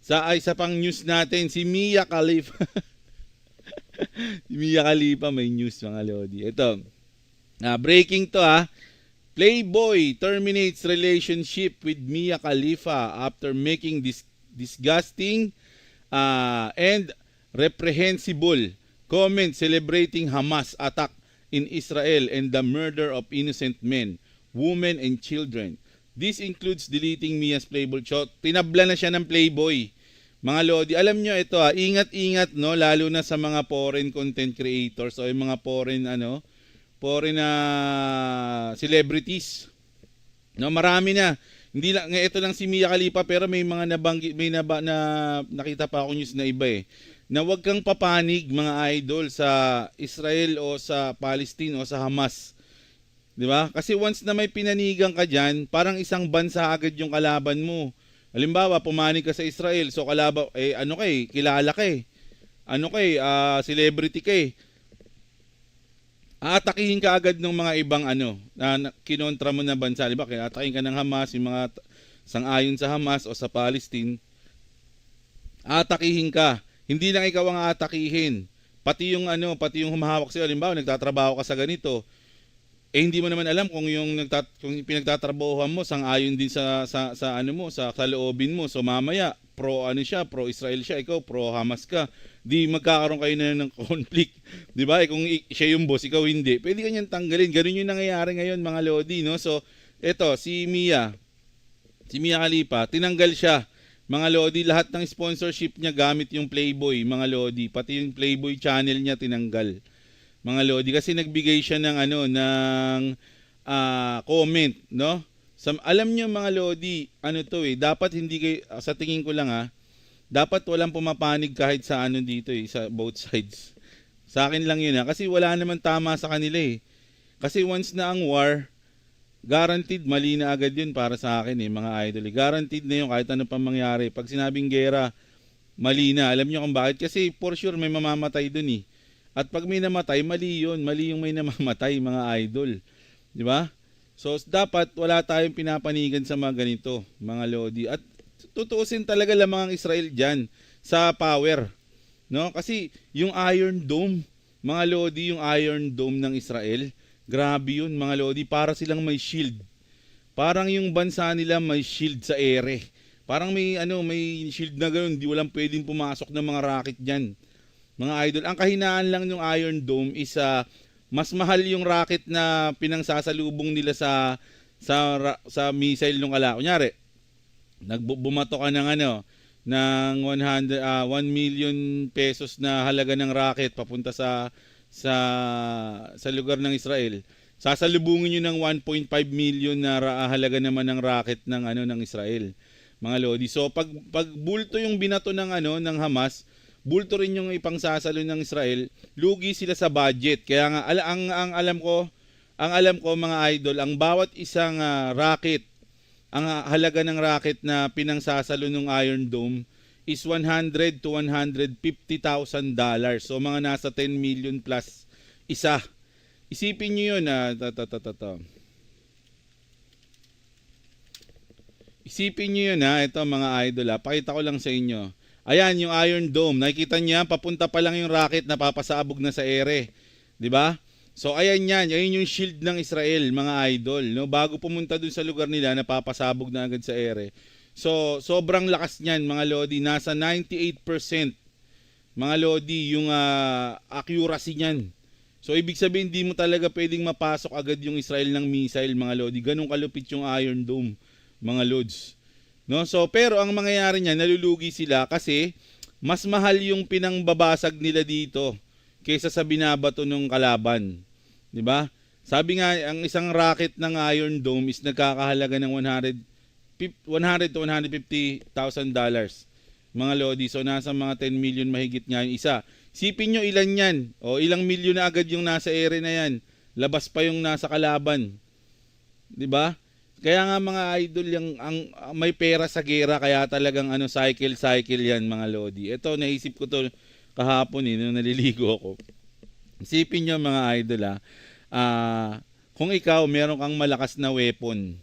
Isa pang news natin, si Mia Khalifa. Si Mia Khalifa may news mga lodi. Ito, breaking to Playboy terminates relationship with Mia Khalifa after making disgusting and reprehensible comments celebrating Hamas attack in Israel and the murder of innocent men, women, and children. This includes deleting Mia's Playboy shot. Tinabla na siya ng Playboy. Mga lodi, alam nyo ito ingat-ingat no, lalo na sa mga foreign content creators o yung mga foreign celebrities. No, marami na. Hindi lang ito lang si Mia Khalifa pero may mga nakita pa ako news na iba na wag kang papanig mga idol sa Israel o sa Palestine o sa Hamas. 'Di ba? Kasi once na may pinanigan ka diyan, parang isang bansa agad yung kalaban mo. Halimbawa, pumanig ka sa Israel, so kalaban kilala ka celebrity ka aatakihin ka agad ng mga ibang na kinontra mo na bansa. Diba? Kaya atakihin ka ng Hamas, yung mga sang-ayon sa Hamas o sa Palestine. Aatakihin ka. Hindi lang ikaw ang aatakihin. Pati yung humahawak sa'yo. Halimbawa, nagtatrabaho ka sa ganito. Hindi mo naman alam kung yung pinagtatrabahuhan mo sang-ayon din sa loobin mo. So mamaya pro Israel siya, ikaw pro Hamas ka. Di magkakaroon kayo na ng conflict. 'Di ba? Kung siya yung boss, ikaw hindi. Pwede kanyang tanggalin. Ganun yung nangyayari ngayon, mga lodi, no? So, eto si Mia Khalifa, tinanggal siya. Mga lodi, lahat ng sponsorship niya gamit yung Playboy, mga lodi. Pati yung Playboy channel niya tinanggal. Mga lodi, kasi nagbigay siya ng comment, no? Alam niyo mga lodi, dapat hindi kayo, sa tingin ko lang dapat walang pumapanig kahit sa dito sa both sides. Sa akin lang yun kasi wala naman tama sa kanila Kasi once na ang war, guaranteed mali na agad yun para sa akin mga idol. Guaranteed na yun kahit ano pang mangyari. Pag sinabing gera, mali na. Alam niyo kung bakit? Kasi for sure may mamamatay dun At pag may namatay, mali yun. Mali yung may namamatay, mga idol. Di ba? So dapat wala tayong pinapanigan sa mga ganito, mga lodi. At tutuusin talaga lamang ang Israel diyan sa power, no? Kasi yung Iron Dome, mga lodi, yung Iron Dome ng Israel, grabe yun, mga lodi, para silang may shield. Parang yung bansa nila may shield sa ere. Parang may shield na ganoon, di walang pwedeng pumasok ng mga rocket diyan. Mga idol, ang kahinaan lang ng Iron Dome is mas mahal yung rocket na pinangsasalubong nila sa missile nung kunyari bumato ka ng ng 1 million pesos na halaga ng rocket papunta sa lugar ng Israel. Sasalubungin niyo ng 1.5 million na halaga naman ng rocket ng Israel. Mga lodi. So pag bulto yung binato ng ng Hamas, bulto rin yung ipangsasalo ng Israel, lugi sila sa budget. Kaya nga ang alam ko mga idol, ang bawat isang rocket, ang halaga ng rocket na pinangsasalo ng Iron Dome is $100 to $150,000. So mga nasa 10 million plus isa. Isipin niyo yun Isipin niyo yun ito mga idol Pakita ko lang sa inyo. Ayan yung Iron Dome. Nakikita niyo papunta pa lang yung rocket na papasabog na sa ere. 'Di ba? So ayan yan. Ayun yung shield ng Israel, mga idol, no? Bago pumunta dun sa lugar nila, napapasabog na agad sa ere. So sobrang lakas niyan, mga lodi. Nasa 98% mga lodi yung accuracy niyan. So ibig sabihin hindi mo talaga pwedeng mapasok agad yung Israel ng missile, mga lodi. Ganun kalupit yung Iron Dome, mga lods. No? So pero ang mangyayari niyan, nalulugi sila kasi mas mahal yung pinangbabasag nila dito kaysa sa binabato ng kalaban. 'Di ba? Sabi nga ang isang rocket ng Iron Dome is nagkakahalaga ng $100 to $150,000. Mga lodi, so nasa mga 10 million mahigit nga yung isa. Sipin nyo ilan yan, o ilang milyon na agad yung nasa ere na yan. Labas pa yung nasa kalaban. 'Di ba? Kaya nga mga idol, ang may pera sa gera, kaya talagang cycle yan, mga lodi. Ito naisip ko to kahapon nung naliligo ako. Isipin nyo mga idol kung ikaw meron kang malakas na weapon,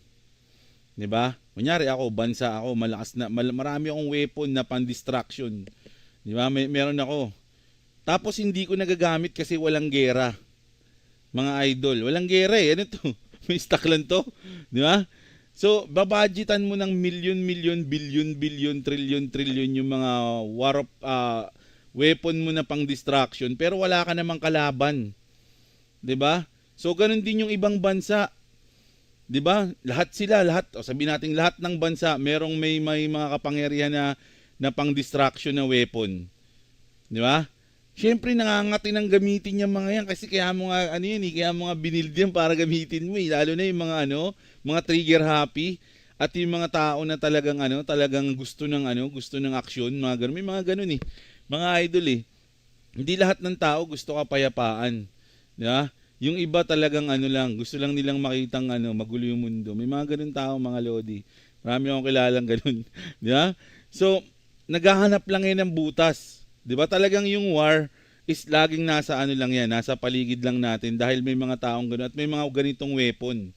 'Di ba? Kunyari ako, bansa ako, malakas na marami akong weapon na pang-distraction. 'Di ba? Meron ako. Tapos hindi ko nagagamit kasi walang gera. Mga idol, walang gera eh. Ano to? May stock lang to. 'Di ba? So, babudgetan mo ng milyon, billion, trillion yung mga war of, weapon mo na pang distraction pero wala ka namang kalaban. 'Di ba? So, ganun din yung ibang bansa. 'Di ba? Lahat, o sabihin natin lahat ng bansa, merong may mga kapangyarihan na pang distraction na weapon. 'Di ba? Siyempre nangangati ng gamitin yung mga yan kasi kaya mo nga ano yun, kaya mo nga binild yan para gamitin mo lalo na yung mga mga trigger happy at yung mga tao na talagang gusto ng aksyon, mga ganun. May mga ganun mga idol Hindi lahat ng tao gusto kapayapaan, 'di ba? Yung iba talagang lang, gusto lang nilang makitang magulo yung mundo. May mga ganun tao, mga lodi. Marami akong kilalang ganun, 'di ba? So, naghahanap lang yan ng butas. 'Di ba talagang yung war is laging nasa lang yan, nasa paligid lang natin dahil may mga taong ganoon at may mga ganitong weapon.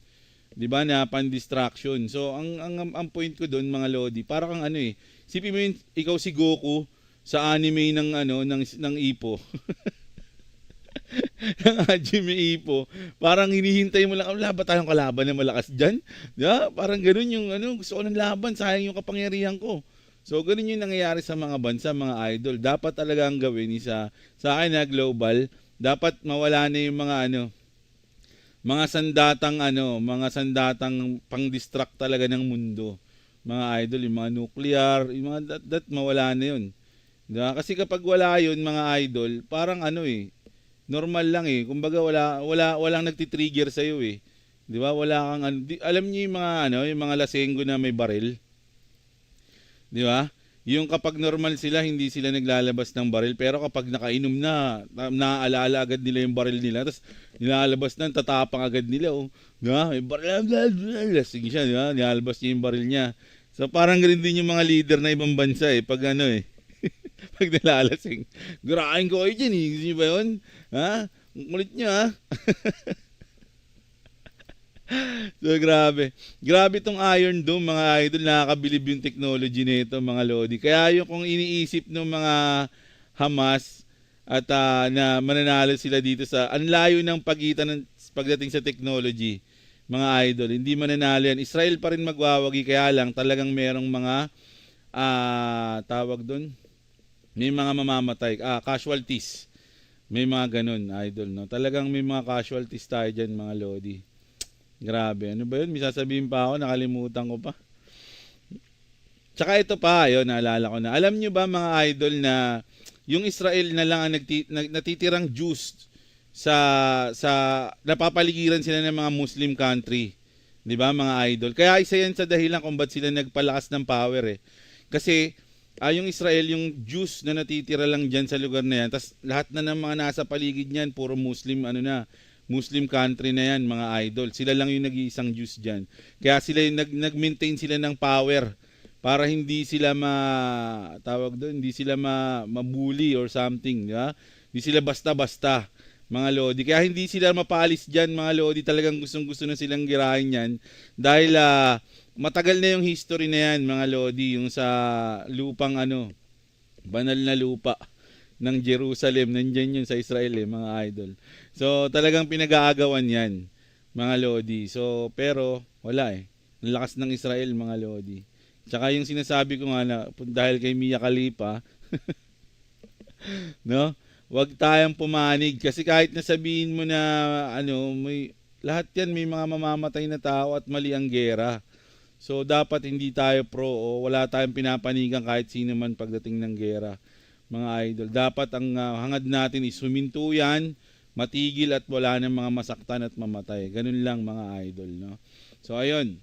'Di ba na pan-distraction. So ang point ko doon, mga lodi, para kang isipin mo ikaw si Goku sa anime ng Ippo. Ng Hajime Ippo. Parang hinihintay mo lang, wala ba tayong kalaban na malakas diyan? 'Di ba? Parang ganoon yung gusto ko ng laban, sayang yung kapangyarihan ko. So, ganun yung nangyayari sa mga bansa, mga idol. Dapat talaga ang gawin sa akin na global, dapat mawala na yung mga sandatang pang-distract talaga ng mundo. Mga idol, yung mga nuclear, yung mga that mawala na yun. Diba? Kasi kapag wala yun, mga idol, parang normal lang Kumbaga walang nagti-trigger sa iyo 'Di ba? Wala kang alam niyo yung mga yung mga lasenggo na may baril. 'Di ba? Yung kapag normal sila, hindi sila naglalabas ng baril. Pero kapag nakainom na, naaalala agad nila yung baril nila. Tapos nilalabas na, tatapang agad nila. Di ba? May baril, lasing siya, di ba? Nilalabas niya yung baril niya. So parang ganun din yung mga leader na ibang bansa pag pag nilalasing. Gurahin ko kayo dyan Gusto niyo ba yun? Ha? Ang kulit niyo So grabe. Grabe tong Iron Dome, mga idol, nakakabilib yung technology nito, mga lodi. Kaya yung kung iniisip ng mga Hamas at na mananalo sila dito ang layo ng pagitan ng pagdating sa technology, mga idol. Hindi mananalo yan. Israel pa rin magwawagi, kaya lang talagang merong mga tawag doon. May mga mamamatay, casualties. May mga ganun, idol, no. Talagang may mga casualties tayo diyan, mga lodi. Grabe, ano ba yun? May sasabihin pa ako, nakalimutan ko pa. Tsaka ito pa, naalala ko na. Alam nyo ba, mga idol, na yung Israel na lang ang natitirang Jews sa napapaligiran sila ng mga Muslim country. 'Di ba, mga idol? Kaya isa yan sa dahilan kung ba't sila nagpalakas ng power Kasi yung Israel, yung Jews na natitira lang diyan sa lugar na yan, tas lahat na ng mga nasa paligid niyan puro Muslim Muslim country na yan, mga idol. Sila lang yung nag-iisang Jews dyan. Kaya sila yung nag-maintain sila ng power para hindi sila hindi sila mabully or something, di ba? Hindi sila basta-basta, mga lodi. Kaya hindi sila mapalis dyan, mga lodi. Talagang gustong-gusto na silang girahin yan. Dahil matagal na yung history na yan, mga lodi. Yung sa lupang banal na lupa ng Jerusalem, nandyan yun sa Israel mga idol. So talagang pinag-aagawan yan, mga lodi. So pero wala ang lakas ng Israel, mga lodi. Tsaka yung sinasabi ko nga na dahil kay Mia Khalifa no, wag tayong pumanig kasi kahit nasabihin mo na may lahat yan, may mga mamamatay na tao at mali ang gera. So dapat hindi tayo pro o wala tayong pinapanigan kahit sino man pagdating ng gera, mga idol. Dapat ang hangad natin is huminto yan, matigil at wala nang mga masaktan at mamatay. Ganun lang, mga idol, no? So ayun.